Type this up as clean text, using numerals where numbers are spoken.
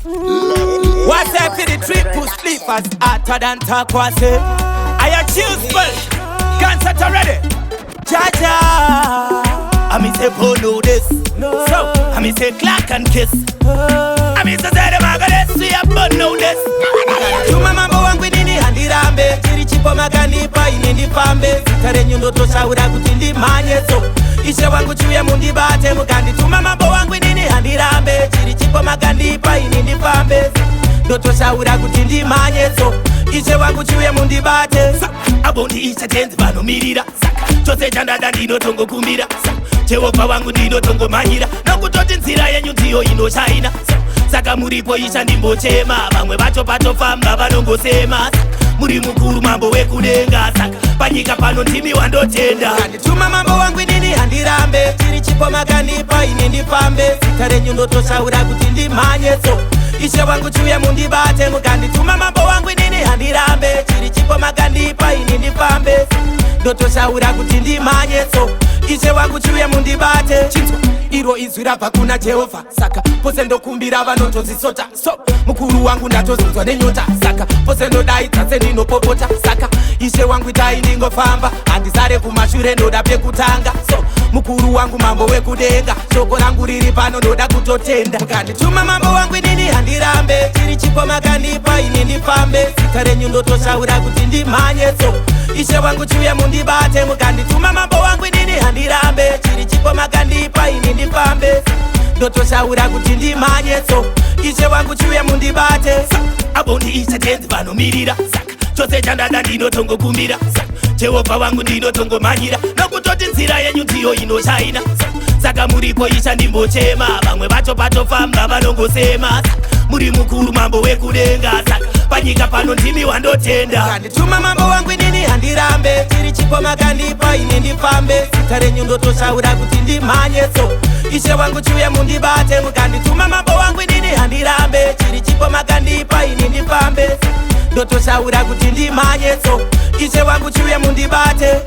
What's up for the triple sleepers hotter than talk was it? I choose first. Concert already. Jaja. I mean say oh no this. So I mean say clack and kiss. I mean say the magazine see a but no this. Tuma mambo wangu nini handirambe. Chiri chipo maganipa inindi pambe. Sitare nyundo toshaura kuti ndimanye so. Ishe wangu chuya mundi bate mugandi. Tuma mambo wangu nini handirambe. Chiri chipo maganipa inindi pambe. Doto shaura kuti ndimanye so. Ishe wangu chuya mundi bate. Abondi isha tenzi vano mirira. Chose chandada ndino tongo kumira. Jehova wangu ndino tongo manyira. Nokutoti nzira yenyu ndiyo inoshaina. Saka muripo isha ndimbochema. Vamwe vacho patofamba vanongosema. Muri mukuru mambo wekudenga. Saka panyika pano ndimi wandotenda. Tuma mambo wangu nini handirambe. Chiri chipo maganipa inindi pambe. Sitare nyundo toshaura kuti ndimanye so. Ishe wangu chuya mundi bate mugandi. Tuma mambo wangu nini handirambe. Chiri chipo maganipa inindi pambe. Doto shaura kuti ndimanye so. Ishe wangu chuya mundi bate Chinto iro izwi rabva kuna Jehova. Saka pose ndokumbira vanotozisota. So mukuru wangu ndatozinzwa nenyota. Saka pose ndodaidza sendinopopota. Saka ishe wangu itai ndingofamba. Handisare kumashure ndoda pekutanga. So mukuru wangu mambo wekudenga. Shoko rangu riri pano ndoda kutotenda. Mukandituma mambo wangu nini handirambe. Chiri chipo maganipa inindi pambe. Sitare nyundo toshaura kuti ndimanye so. Ishe wangu chuya mundi bate mukandituma mambo wangu nini handirambe. Chiri chipo maganipa inindi pambe. Doto shaura kuti ndimanye so. Ishe wangu chuya mundi bate. Abondi isha tenzi vano mirira. Chose chandada ndino tongo kumira. Jehova wangu ndino tongo manyira. Nokutoti nzira yenyu ndiyo inoshaina. Saka muripo isha ndimbochema. Vamwe vacho patofamba vanongosema. Muri mukuru mambo wekudenga. Saka panyika pano ndimi wandotenda. Kandituma mambo wangu nini handirambe. Chiri chipo maganipa inindi pambe. Sitare nyundo toshaura kuti ndimanye so. Ishe wangu chuya mundi bate mukandituma mambo wangu nini handirambe. Chiri chipo maganipa inindi pambe. Doto shaura kuti ndimanye so. Ishe wangu chuya mundi bate.